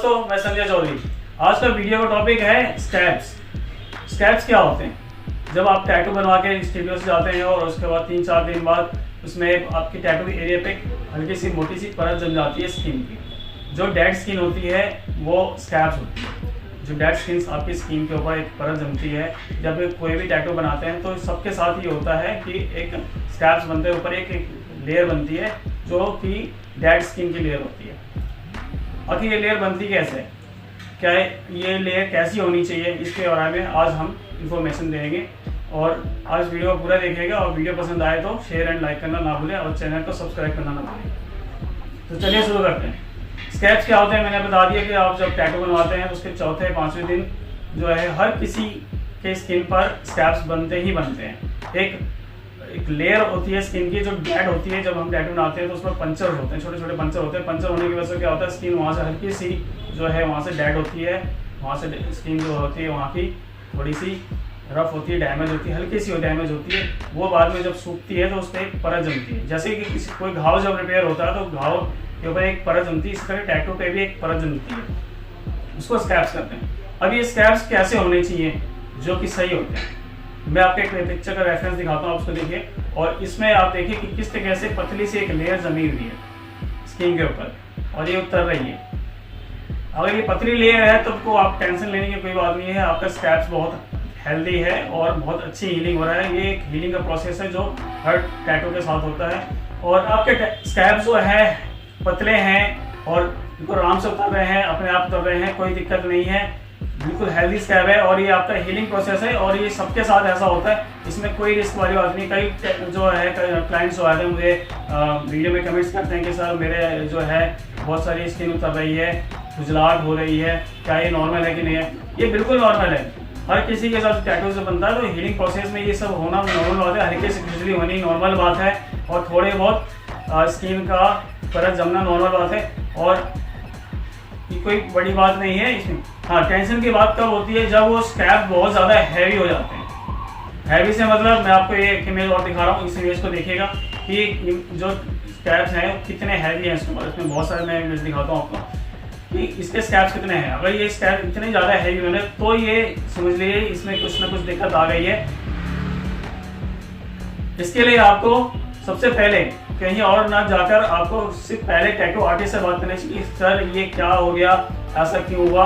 दोस्तों, मैं संजय चौधरी। आज का वीडियो का टॉपिक है स्कैब्स। स्कैब्स क्या होते हैं? जब आप टैटू बनवा के स्टूडियो से जाते हैं और उसके बाद 3-4 दिन बाद उसमें आपकी टैटू एरिया पे हल्की सी मोटी सी परत जम जाती है स्किन की। जो डेड स्किन होती है वो स्कैब्स होती है। जो डेड स्किन आपकी स्किन के ऊपर एक परत जमती है, जब कोई भी टैटू बनाते हैं तो सबके साथ ये होता है कि एक स्कैब्स बनते हैं, ऊपर एक लेयर बनती है जो कि डेड स्किन की लेयर होती है। आखिर ये लेयर बनती कैसे है, क्या है ये लेयर कैसी होनी चाहिए, इसके बारे में आज हम इंफॉर्मेशन देंगे। और आज वीडियो पूरा देखिएगा और वीडियो पसंद आए तो शेयर एंड लाइक करना ना भूलें और चैनल को सब्सक्राइब करना ना भूलें। तो चलिए शुरू करते हैं। स्कैब्स क्या होते हैं मैंने बता दिया कि आप जब टैटू बनवाते हैं उसके चौथे 5वें दिन जो है हर किसी के स्किन पर स्कैब्स बनते ही बनते हैं। एक लेयर होती है स्किन की जो डेड होती है। जब हम टैटू बनाते हैं तो उसमें पंचर होते हैं, छोटे छोटे पंचर होते हैं। पंचर होने की वजह से क्या होता है, स्किन वहाँ से हल्की सी जो है वहाँ से डेड होती है, वहाँ से स्किन जो होती है वहाँ की थोड़ी सी रफ होती है, डैमेज होती है, हल्की सी डैमेज होती है। वो बाद में जब सूखती है तो उस पर एक परत जमती है। जैसे कि कोई घाव जब रिपेयर होता है तो घाव के ऊपर एक परत जमती है, इस तरह टैटू पे भी एक परत जमती है, उसको स्कैब्स कहते हैं। अब ये स्कैब्स कैसे होने चाहिए जो कि सही होते हैं, मैं आपको एक पिक्चर का रेफरेंस दिखाता हूँ, आप उसको देखिए। और इसमें आप देखिए कि किस तरीके से पतली सी एक लेयर जमी हुई है स्किन के ऊपर और ये उतर रही है। अगर ये पतली लेयर है तो आपको आप टेंशन लेने की कोई बात नहीं है, आपका स्कैब्स बहुत हेल्दी है और बहुत अच्छी हीलिंग हो रहा है। ये एक हीलिंग का प्रोसेस है जो हर टैटू के साथ होता है। और आपके स्कैब्स जो है पतले हैं और बिल्कुल आराम से उतर रहे हैं, अपने आप उतर रहे हैं, कोई दिक्कत नहीं है, बिल्कुल हेल्दी स्कैब है। और ये आपका हीलिंग प्रोसेस है और ये सबके साथ ऐसा होता है, इसमें कोई रिस्क वाली बात नहीं। कई जो है क्लाइंट्स जो आते हैं मुझे वीडियो में कमेंट्स करते हैं कि सर मेरे जो है बहुत सारी स्किन उतर रही है, खुजलाहट हो रही है, क्या ये नॉर्मल है कि नहीं है? ये बिल्कुल नॉर्मल है। हर किसी के साथ टैटू से बनता है तो हीलिंग प्रोसेस में ये सब होना नॉर्मल बात है। हल्की सी खुजली होनी नॉर्मल बात है और थोड़े बहुत स्किन का परत जमना नॉर्मल बात है और कोई बड़ी बात नहीं है इसमें। हाँ, टेंशन की बात कब होती है, जब वो स्कैब बहुत ज़्यादा हैवी हो जाते हैं। हैवी से मतलब मैं आपको ये एक इमेज और दिखा रहा हूँ, इस इमेज को देखिएगा कि जो स्कैब्स हैं कितने हैवी हैं। इसमें बहुत सारे मैं इमेज दिखाता हूँ आपको कि इसके स्कैब्स कितने हैं। अगर ये स्कैब इतने ज़्यादा हैवी होने तो ये समझ लीजिए इसमें कुछ ना कुछ दिक्कत आ गई है। इसके लिए आपको सबसे पहले कहीं और ना जाकर आपको सिर्फ पहले टैटू आर्टिस्ट से बात करनी चाहिए, सर ये क्या हो गया, ऐसा क्यों हुआ,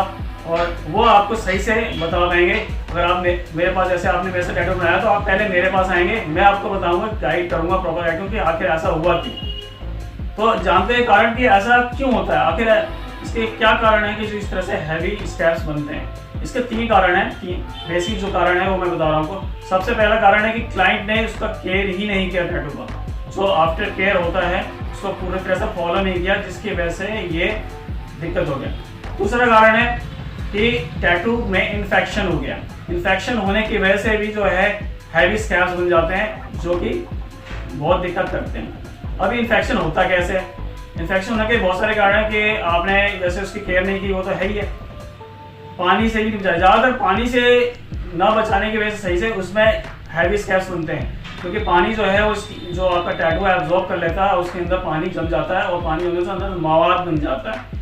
और वो आपको सही से बता देंगे। अगर आप मेरे पास जैसे आपने मेरे से टैटू बनाया तो आप पहले मेरे पास आएंगे, मैं आपको बताऊंगा, गाइड करूंगा प्रॉपर टैटू कि आखिर ऐसा हुआ क्यों। तो जानते हैं कारण कि ऐसा क्यों होता है, आखिर इसके क्या कारण है कि जो इस तरह से हैवी स्कैब्स बनते हैं। इसके 3 कारण हैं, 3 बेसिक जो कारण है वो मैं बता रहा हूँ आपको। सबसे पहला कारण है कि क्लाइंट ने उसका केयर ही नहीं किया, टैटू का जो आफ्टर केयर होता है उसको पूरी तरह से फॉलो नहीं किया, जिसकी वजह से ये दिक्कत हो गया। दूसरा कारण है कि टैटू में इन्फेक्शन हो गया। इन्फेक्शन होने की वजह से भी जो है हैवी स्कैब्स बन जाते हैं जो कि बहुत दिक्कत करते हैं। अब इन्फेक्शन होता कैसे? इन्फेक्शन होने के बहुत सारे कारण हैं कि आपने जैसे उसकी केयर नहीं की, वो तो है ही है। पानी से भी ज़्यादातर पानी से न बचाने की वजह से सही से उसमें हैवी स्कैब्स बनते हैं, क्योंकि पानी जो है जो आपका टैटू है एब्जॉर्ब कर लेता है, उसके अंदर पानी जम जाता है और पानी होने से अंदर मवाद बन जाता है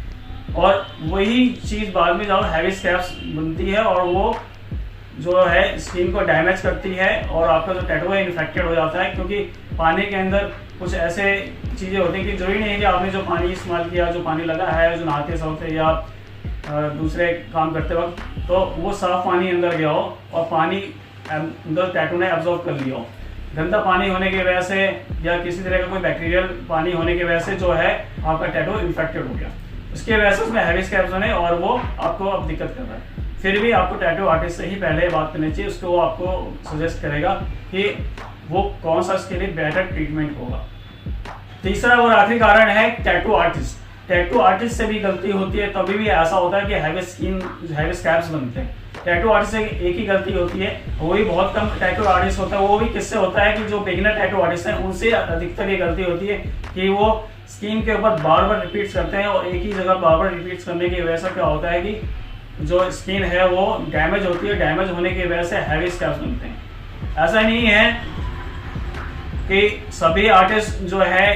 और वही चीज़ बाद में जब हैवी स्कैब्स बनती है और वो जो है स्किन को डैमेज करती है और आपका जो टैटू है इन्फेक्टेड हो जाता है। क्योंकि पानी के अंदर कुछ ऐसे चीज़ें होती हैं कि जरूरी नहीं है कि आपने जो पानी इस्तेमाल किया, जो पानी लगा है, जो नहाते समय या दूसरे काम करते वक्त, तो वो साफ़ पानी अंदर गया हो और पानी अंदर टैटू ने एब्जॉर्ब कर लिया हो। गंदा पानी होने की वजह से या किसी तरह का कोई बैक्टीरियल पानी होने की वजह से जो है आपका टैटू इन्फेक्टेड हो गया, उसकी वजह से उसमें हैवी स्कैब्स बने और वो आपको अब दिक्कत कर रहा है। फिर भी आपको टैटू आर्टिस्ट से ही पहले बात करनी चाहिए, उसको वो आपको सजेस्ट करेगा कि वो कौन सा इसके लिए बेटर ट्रीटमेंट होगा। तीसरा और आखिरी कारण है टैटू आर्टिस्ट। टैटू आर्टिस्ट से भी गलती होती है, तभी भी ऐसा होता है कि हैवी स्कैब्स बनते हैं। टैटू आर्टिस्ट से एक ही गलती होती है, वो भी बहुत कम टैटू आर्टिस्ट होता है। वो भी किससे होता है कि जो बिगिनर टैटू आर्टिस्ट हैं उनसे अधिकतर ये गलती होती है कि वो स्किन के ऊपर बार बार रिपीट्स करते हैं और एक ही जगह बार बार रिपीट्स करने की वजह से क्या होता है कि जो स्किन है वो डैमेज होती है। डैमेज होने की वजह से हैवी स्कैब्स बनते हैं। ऐसा नहीं है कि सभी आर्टिस्ट जो है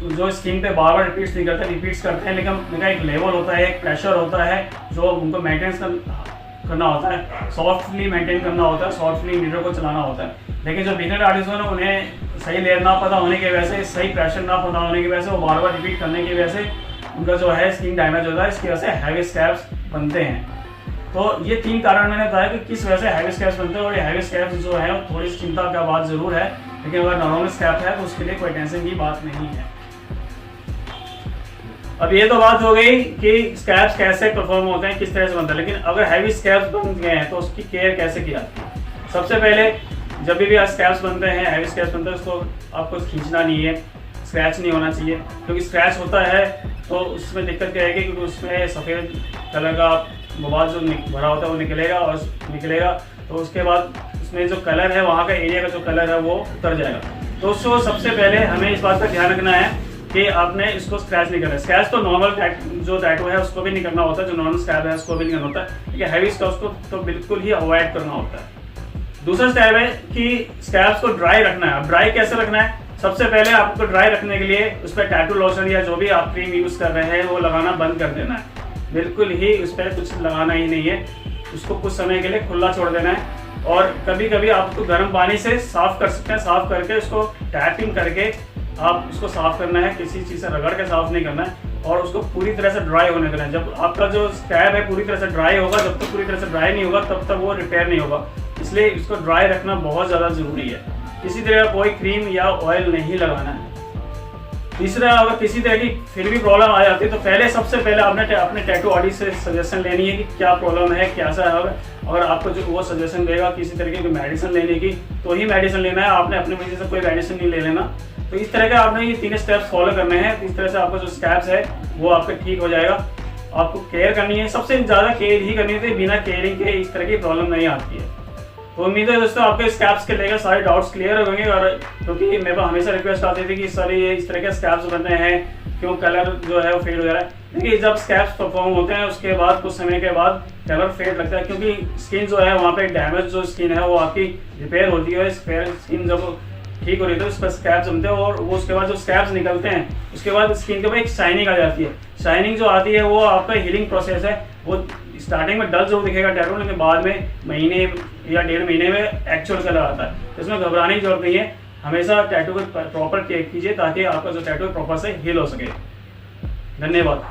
जो स्किन पे बार बार रिपीट्स नहीं करते, रिपीट्स करते हैं, लेकिन उनका एक लेवल होता है, एक प्रेशर होता है जो उनको मेंटेनेंस करना होता है, सॉफ्टली मेंटेन करना होता है, सॉफ्टली मिरर को चलाना होता है। लेकिन जो बिगिनर आर्टिस्ट हैं उन्हें सही लेयर ना पता होने की वजह से, सही प्रेशर ना पता होने की वजह से, वो बार बार रिपीट करने की वजह से उनका जो है स्किन डैमेज होता है, इसकी वजह से हैवी स्कैब्स बनते हैं। तो ये 3 कारण मैंने बताया कि किस वजह से हैवी स्कैब्स बनते हैं, और ये हैवी स्कैब्स जो है थोड़ी सी चिंता का बात जरूर है, लेकिन अगर नॉर्मल स्कैब है तो उसके लिए कोई टेंशन की बात नहीं है। अब ये तो बात हो गई कि स्कैब्स कैसे परफॉर्म होते हैं, किस तरह से बनता है, लेकिन अगर हैवी स्कैब्स बन गए हैं तो उसकी केयर कैसे की जाती है। सबसे पहले जब भी स्कैब्स बनते हैं, हैवी स्कैब्स बनते हैं, उसको आपको खींचना नहीं है, स्क्रैच नहीं होना चाहिए, क्योंकि स्क्रैच होता है तो उसमें दिक्कत क्या है कि उसमें सफ़ेद कलर का मवाद जो भरा होता है वो निकलेगा तो उसके बाद उसमें जो कलर है, वहाँ का एरिया का जो कलर है वो उतर जाएगा। तो उसको सबसे पहले हमें इस बात का ध्यान रखना है कि आपने इसको स्क्रैच नहीं करना है। स्क्रैच तो नॉर्मल जो टैटू है उसको भी नहीं करना होता, जो नॉर्मल स्क्रैच है उसको भी नहीं करना होता है, ठीक है। हैवी स्क्रैच को तो बिल्कुल ही अवॉइड करना होता है। दूसरा स्टेप है कि स्क्रैच को ड्राई रखना है। अब ड्राई कैसे रखना है? सबसे पहले आपको ड्राई रखने के लिए उस पर टैटू लोशन या जो भी आप क्रीम यूज़ कर रहे हैं वो लगाना बंद कर देना है, बिल्कुल ही उस पर कुछ लगाना ही नहीं है, उसको कुछ समय के लिए खुला छोड़ देना है। और कभी कभी आप उसको गर्म पानी से साफ़ कर सकते हैं, साफ़ करके उसको टैपिंग करके आप उसको साफ़ करना है, किसी चीज़ से रगड़ के साफ़ नहीं करना है, और उसको पूरी तरह से ड्राई होने देना है। जब आपका जो स्क्रैब है पूरी तरह से ड्राई होगा, जब तक पूरी तरह से ड्राई नहीं होगा तब तक वो रिपेयर नहीं होगा, इसलिए इसको ड्राई रखना बहुत ज़्यादा ज़रूरी है। किसी तरह कोई क्रीम या ऑयल नहीं लगाना है। तीसरा, अगर किसी तरह की फिर भी प्रॉब्लम आ जाती है तो पहले सबसे पहले आपने अपने टैटू आर्टिस्ट से सजेशन लेनी है कि क्या प्रॉब्लम है, कैसा है। और आपको जो वो सजेशन देगा किसी तरीके की मेडिसिन लेने की तो ही मेडिसिन लेना है, आपने अपनी वजह से कोई मेडिसिन नहीं ले लेना। तो इस तरह के आपने ये 3 स्टेप्स फॉलो करने हैं, इस तरह से आपका जो स्क्रैच है वो आपका ठीक हो जाएगा। आपको केयर करनी है, सबसे ज़्यादा केयर ही करनी है, बिना केयरिंग के इस तरह की प्रॉब्लम नहीं आती है। तो उम्मीद है दोस्तों आपके स्क्रैप्स के लेकर सारे डाउट्स क्लियर हो गए। और क्योंकि मेरे पास हमेशा रिक्वेस्ट आती थी कि सारे ये इस तरह के स्क्रैप्स बनते हैं, क्यों कलर जो है वो फेड हो जा रहा है। देखिए, जब स्क्रैप्स परफॉर्म होते हैं उसके बाद कुछ समय के बाद कलर फेड लगता है, क्योंकि स्किन जो है वहाँ पे डैमेज जो स्किन है वो आपकी रिपेयर होती है। स्किन जब ठीक हो रही है तो उस पर स्क्रैप्स बनते हैं, और वो उसके बाद जो स्क्रैप्स निकलते हैं उसके बाद स्किन के ऊपर एक शाइनिंग आ जाती है। शाइनिंग जो आती है वो आपका हीलिंग प्रोसेस है। वो स्टार्टिंग में डल जरूर दिखेगा टैटू, लेकिन बाद में महीने या 1.5 महीने में एक्चुअल कलर आता है। तो इसमें घबराने की जरूरत नहीं है, हमेशा टैटू को प्रॉपर केयर कीजिए ताकि आपका जो टैटू है प्रॉपर से हील हो सके। धन्यवाद।